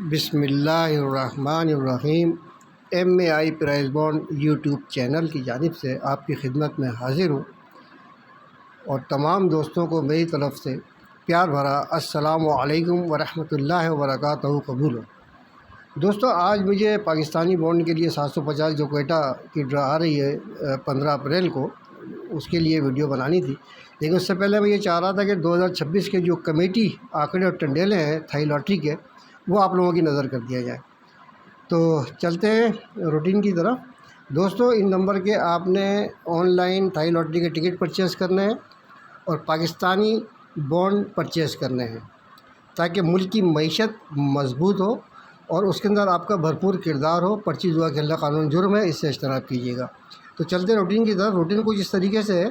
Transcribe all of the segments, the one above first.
बिस्मिल्लाहिर्रहमानिर्रहीम। MAI prize bond YouTube channel की जानिब से आपकी खिदमत में हाज़िर हूँ और तमाम दोस्तों को मेरी तरफ़ से प्यार भरा अस्सलामु अलैकुम वरहमतुल्लाहि वबरकातुहू कबूल हो। दोस्तों, आज मुझे पाकिस्तानी बॉन्ड के लिए 750 जो कोयटा की ड्रा आ रही है 15 अप्रैल को, उसके लिए वीडियो बनानी थी। लेकिन उससे पहले मैं ये चाह रहा था कि 2026 के जो कमेटी आंकड़े और टंडेले हैं थाई लॉटरी के, वो आप लोगों की नज़र कर दिया जाए। तो चलते हैं रूटीन की तरफ। दोस्तों, इन नंबर के आपने ऑनलाइन थाई लॉटरी के टिकट परचेज़ करने हैं और पाकिस्तानी बॉन्ड परचेज़ करने हैं ताकि मुल्क की मईशत मजबूत हो और उसके अंदर आपका भरपूर किरदार हो। पर्ची जुआ खेलना कानून जुर्म है, इससे इज्तनाब कीजिएगा। तो चलते हैं रूटीन की तरफ। रूटीन कुछ इस तरीके से है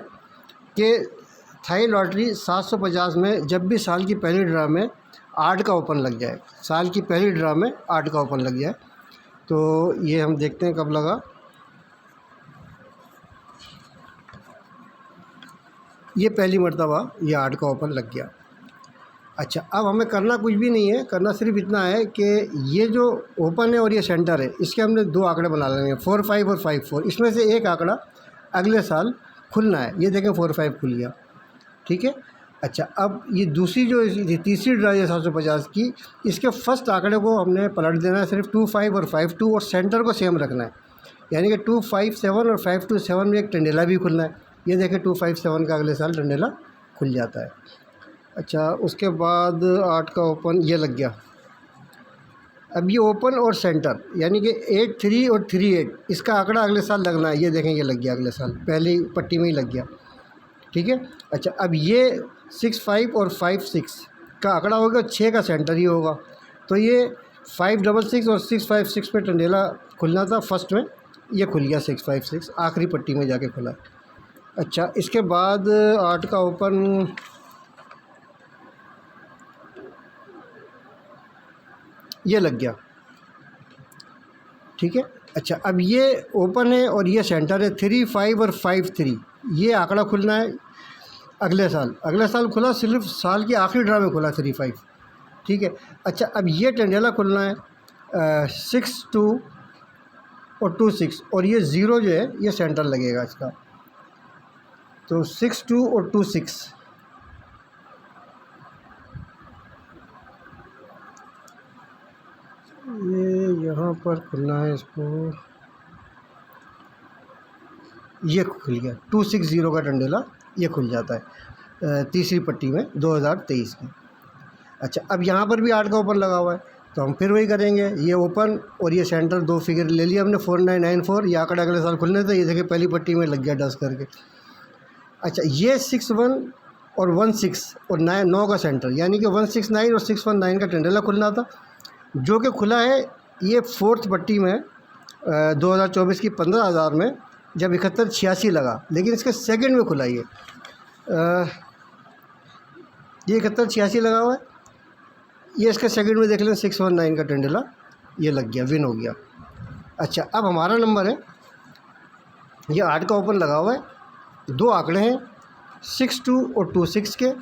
कि थाई लॉटरी 750 में जब भी साल की पहली ड्रा में 8 का ओपन लग जाए, साल की पहली ड्रा में 8 का ओपन लग जाए, तो ये हम देखते हैं कब लगा। ये पहली मर्तबा ये 8 का ओपन लग गया। अच्छा, अब हमें करना कुछ भी नहीं है, करना सिर्फ इतना है कि ये जो ओपन है और ये सेंटर है, इसके हमने दो आंकड़े बना लेंगे, 4, 5 और 5, 4। इसमें से एक आंकड़ा अगले साल खुलना है। ये देखें 4, 5 खुल गया, ठीक है। अच्छा, अब ये दूसरी जो तीसरी ड्रा है 750 की, इसके फर्स्ट आंकड़े को हमने पलट देना है, सिर्फ 2, 5 और 5, 2 और सेंटर को सेम रखना है। यानी कि 2, 5, 7 और 5, 2, 7 में एक टंडेला भी खुलना है। ये देखें 2, 5, 7 का अगले साल टंडेला खुल जाता है। अच्छा, उसके बाद 8 का ओपन ये लग गया। अब ये ओपन और सेंटर यानी कि 8, 3 और 3, 8, इसका आंकड़ा अगले साल लगना है। ये देखें ये लग गया अगले साल, पहली पट्टी में ही लग गया, ठीक है। अच्छा, अब ये 6, 5 और 5, 6 का आंकड़ा होगा, 6 का सेंटर ही होगा। तो ये 5, 6, 6 और 6, 5, 6 पे टंडेला खुलना था फर्स्ट में, ये खुल गया 6, 5, 6, आखिरी पट्टी में जाके खुला। अच्छा, इसके बाद 8 का ओपन ये लग गया, ठीक है। अच्छा, अब ये ओपन है और ये सेंटर है, 3, 5 और 5, 3, ये आंकड़ा खुलना है अगले साल। अगले साल खुला, सिर्फ साल की आखिरी ड्रा में खुला 3, 5, ठीक है। अच्छा, अब ये टंडेला खुलना है 6, 2 और 2, 6, और ये 0 जो है ये सेंटर लगेगा इसका। तो 6, 2 और 2, 6, ये यहाँ पर खुलना है इसको, ये खुल गया 2, 6, 0 का टंडेला ये खुल जाता है तीसरी पट्टी में 2023 में। अच्छा, अब यहाँ पर भी 8 का ओपन लगा हुआ है, तो हम फिर वही करेंगे। ये ओपन और ये सेंटर, दो फिगर ले लिया हमने, 4994, ये आंकड़ा अगले साल खुलने थे। ये देखिए पहली पट्टी में लग गया डस करके। अच्छा, ये 6, 1 और 1, 6 और 9 का सेंटर, यानी कि 169 और 619 का टंडेला खुलना था, जो कि खुला है ये फोर्थ पट्टी में 2024 की 15,000 में, जब 7186 लगा। लेकिन इसके सेकंड में खुला ये 7186 लगा हुआ है। ये इसके सेकंड में देख लें, 619 का टंडेला ये लग गया, विन हो गया। अच्छा, अब हमारा नंबर है, ये 8 का ओपन लगा हुआ है, दो आंकड़े हैं 6, 2 और 2, 6 के,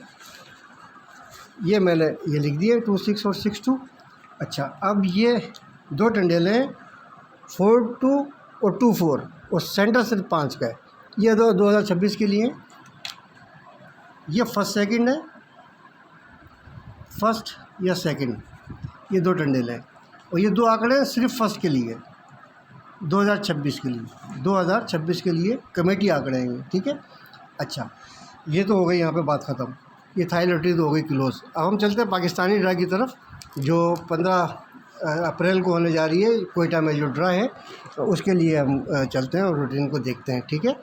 ये मैंने ये लिख दिए 2, 6 और 6, 2। अच्छा, अब ये दो टंडेले हैं 4, 2 और 2, 4 और सेंटर सिर्फ 5 का है। ये 2026 के लिए ये फर्स्ट सेकंड है, फर्स्ट या सेकंड, ये दो टंडेले हैं और ये दो आंकड़े सिर्फ फर्स्ट के लिए 2026 के लिए, 2026 के लिए कमेटी आंकड़े हैं, ठीक है। अच्छा, ये तो हो गई यहाँ पे बात ख़त्म। ये थाई लॉटरी तो हो गई क्लोज। अब हम चलते हैं पाकिस्तानी ड्रा की तरफ, जो 15 अप्रैल को होने जा रही है। कोयटा में जो ड्रा है, तो उसके लिए हम चलते हैं और रूटीन को देखते हैं, ठीक है।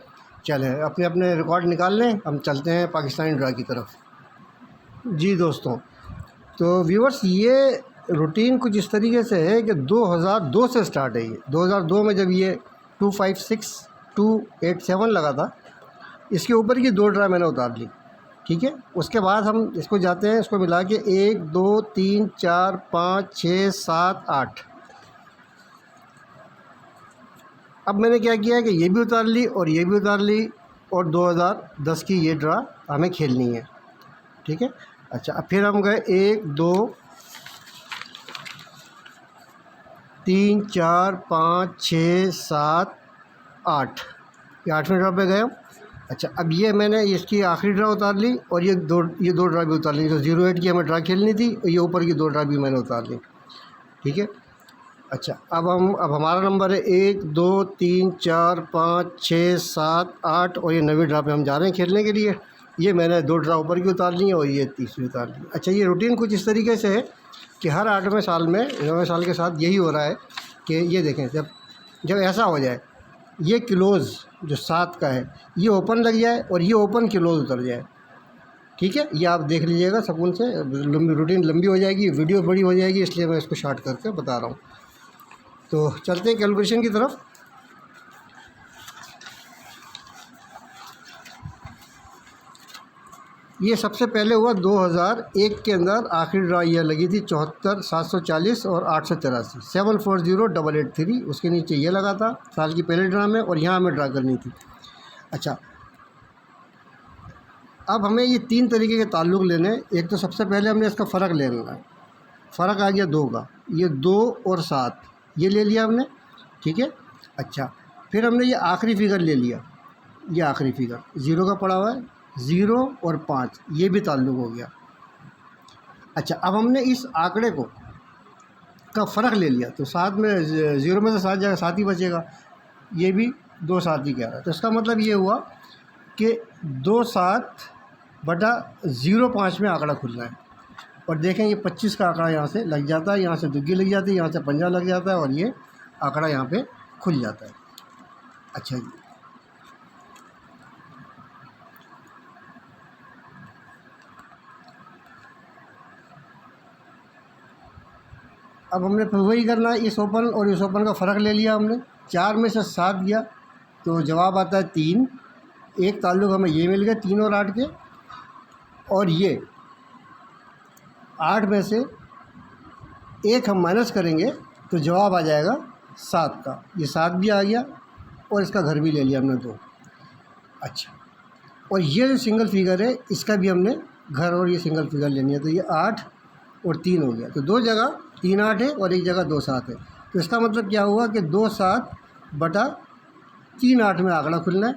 चलें, अपने अपने रिकॉर्ड निकाल लें, हम चलते हैं पाकिस्तानी ड्रा की तरफ। जी दोस्तों, तो व्यूअर्स, ये रूटीन कुछ इस तरीके से है कि 2002 से स्टार्ट है। ये 2002 में जब ये 2, 5, 6, 2, 8, 7 लगा था, इसके ऊपर की दो ड्रा मैंने उतार ली, ठीक है। उसके बाद हम इसको जाते हैं, इसको मिला के 1, 2, 3, 4, 5, 6, 7, 8। अब मैंने क्या किया है कि ये भी उतार ली और ये भी उतार ली, और 2010 की ये ड्रा हमें खेलनी है, ठीक है। अच्छा, अब फिर हम गए 1, 2, 3 4 5 6 7 8, ये 8वें ड्रा पे गए हम। अच्छा, अब ये मैंने इसकी आखिरी ड्रा उतार ली और ये दो ड्रा भी उतार ली। जो 0 8 की हमें ड्रा खेलनी थी, और ये ऊपर की 2 ड्रा भी मैंने उतार ली। ठीक है। अच्छा, अब हमारा नंबर है 1 2 3 4 5 6 7 8, और ये 9वीं ड्रा पे हम जा रहे हैं खेलने के लिए। ये मैंने 2 ड्रा ऊपर की उतार ली और ये तीसरी उतार ली। अच्छा, ये रूटीन कुछ इस तरीके से है कि हर 8वें साल में 9वें साल के साथ यही हो रहा है कि ये देखें, जब ऐसा हो जाए, ये क्लोज़ जो 7 का है ये ओपन लग जाए और ये ओपन क्लोज़ उतर जाए। ठीक है, ये आप देख लीजिएगा सुकून से। रूटीन लंबी हो जाएगी, वीडियो बड़ी हो जाएगी, इसलिए मैं इसको शॉर्ट करके बता रहा हूँ। तो चलते हैं कैलकुलेशन की तरफ। ये सबसे पहले हुआ 2001 के अंदर, आखिरी ड्रा ये लगी थी 74 740 और 883 740883। उसके नीचे ये लगा था साल की पहले ड्रा में, और यहाँ हमें ड्रा करनी थी। अच्छा, अब हमें ये 3 तरीके के ताल्लुक़ लेने। एक तो सबसे पहले हमने इसका फ़र्क ले लेना है। फ़र्क आ गया 2 का, ये 2 और 7 ये ले लिया हमने। ठीक है। अच्छा, फिर हमने ये आखिरी फ़िगर ले लिया, ये आखिरी फ़िगर 0 का पड़ा हुआ है, 0 और 5 ये भी ताल्लुक़ हो गया। अच्छा, अब हमने इस आंकड़े को का फ़र्क ले लिया, तो 7 में 0 में से 7 जाएगा, 7 ही बचेगा। ये भी 2 7 ही कह रहा है। तो इसका मतलब ये हुआ कि 2 7 बटा 0 5 में आंकड़ा खुलना है। और देखें, ये 25 का आंकड़ा यहाँ से लग जाता है, यहाँ से दुग्गी लग जाती है, यहाँ से पंजा लग जाता है, और ये आंकड़ा यहाँ पे खुल जाता है। अच्छा जी, अब हमने फिर वही करना है। इस ओपन और इस ओपन का फ़र्क ले लिया हमने। 4 में से 7 गया तो जवाब आता है 3। एक ताल्लुक़ हमें ये मिल गया 3 और 8 के, और ये 8 में से 1 हम माइनस करेंगे तो जवाब आ जाएगा 7 का। ये 7 भी आ गया और इसका घर भी ले लिया हमने 2। अच्छा, और ये जो सिंगल फिगर है इसका भी हमने घर और ये सिंगल फिगर लेनी है। तो ये 8 और 3 हो गया। तो 2 जगह 3 8 है और एक जगह 2 7 है। तो इसका मतलब क्या हुआ कि 2 7 बटा 3 8 में आंकड़ा खुलना है।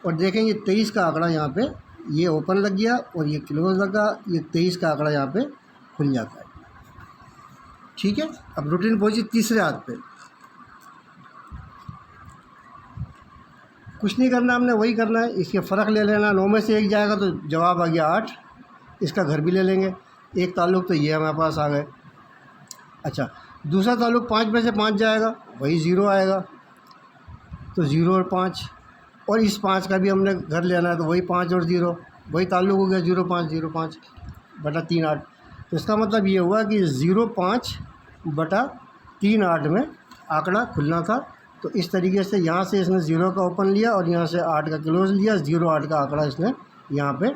और देखें, ये 23 का आंकड़ा यहाँ पे ये ओपन लग गया और ये क्लोज लगा। ये 23 का आंकड़ा यहाँ पे खुल जाता है। ठीक है। अब रूटीन पहुंची तीसरे हाथ पे। कुछ नहीं करना, हमने वही करना है। इसके फ़र्क ले लेना। 9 में से 1 जाएगा तो जवाब आ गया 8। इसका घर भी ले लेंगे। एक ताल्लुक़ तो ये हमारे पास आ गए। अच्छा, दूसरा ताल्लुक़ 5 में से 5 जाएगा, वही 0 आएगा, तो 0 और 5, और इस 5 का भी हमने घर लेना है, तो वही 5 और 0, वही ताल्लुक़ हो गया 0 5 बटा 3 8। तो इसका मतलब ये हुआ कि 0 5 बटा 3 8 में आंकड़ा खुलना था। तो इस तरीके से यहाँ से इसने 0 का ओपन लिया और यहाँ से 8 का क्लोज लिया। 0 8 का आंकड़ा इसने यहाँ पे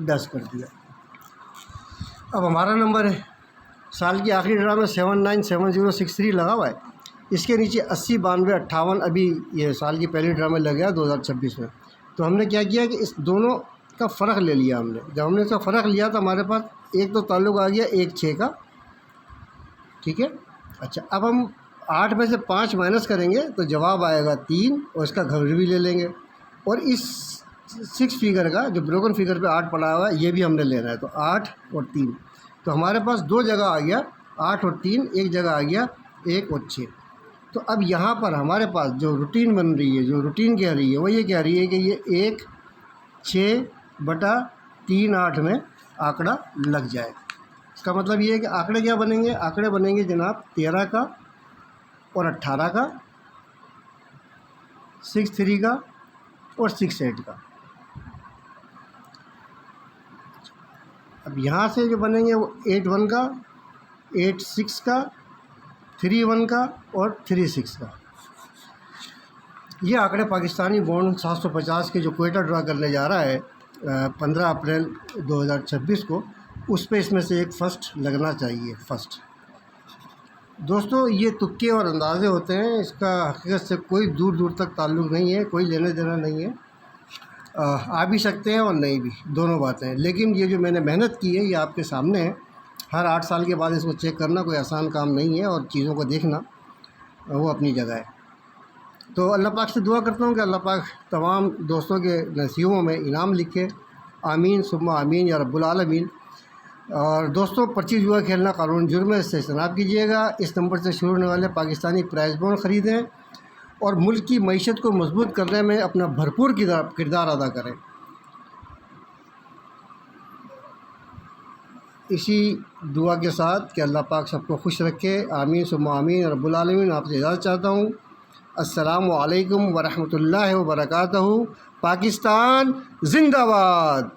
10 कर दिया। अब हमारा नंबर है साल की आखिरी ड्रा में 797063 लगा हुआ है। इसके नीचे 80 92 58 अभी ये साल की पहली ड्रा में लग गया 2026 में। तो हमने क्या किया कि इस दोनों का फ़र्क ले लिया हमने। जब हमने इसका फ़र्क लिया तो हमारे पास एक तो ताल्लुक़ आ गया 1 6 का। ठीक है। अच्छा, अब हम 8 में से 5 माइनस करेंगे तो जवाब आएगा 3 और इसका घर भी ले लेंगे। और इस 6 फिगर का जो ब्रोकन फिगर पे 8 पड़ा हुआ है ये भी हमने लेना है। तो 8 और 3, तो हमारे पास 2 जगह आ गया 8 और 3, एक जगह आ गया 1 और 6। तो अब यहाँ पर हमारे पास जो रूटीन बन रही है, जो रूटीन कह रही है वो ये कह रही है कि ये 1 6 बटा 3 8 में आंकड़ा लग जाए। इसका मतलब ये है कि आंकड़े क्या बनेंगे? आंकड़े बनेंगे जनाब 13 का और 18 का, 6 3 का और 6 8 का। अब यहाँ से जो बनेंगे वो 8 1 का, 8 6 का, 3 1 का और 3 6 का। ये आंकड़े पाकिस्तानी बॉन्ड 750 के जो क्वेटा ड्रा करने जा रहा है 15 अप्रैल 2026 को, उस पे इसमें से एक फ़र्स्ट लगना चाहिए। फ़र्स्ट दोस्तों, ये तुक्के और अंदाज़े होते हैं, इसका हकीकत से कोई दूर दूर तक ताल्लुक़ नहीं है, कोई लेना देना नहीं है। आ भी सकते हैं और नहीं भी, दोनों बातें हैं। लेकिन ये जो मैंने मेहनत की है ये आपके सामने है। हर 8 साल के बाद इसको चेक करना कोई आसान काम नहीं है और चीज़ों को देखना। वो अपनी जगह है। तो अल्लाह पाक से दुआ करता हूँ कि अल्लाह पाक तमाम दोस्तों के नसीबों में इनाम लिखे। आमीन सुम्मा आमीन या रब्बुल आलमीन। और दोस्तों, पर्ची जुआ खेलना कानून जुर्म है, इससे इज्तनाब कीजिएगा। इस नंबर से शुरू होने वाले पाकिस्तानी प्राइज़ बॉन्ड ख़रीदें और मुल्क की मईशत को मजबूत करने में अपना भरपूर किरदार अदा करें। इसी दुआ के साथ कि अल्लाह पाक सबको खुश रखे। आमीन सुम्मा आमीन रब्बुल आलमीन। आपसे इजाज़त चाहता हूँ। अस्सलामु अलैकुम वरहमतुल्लाहि वबरकातुहू। पाकिस्तान ज़िंदाबाद।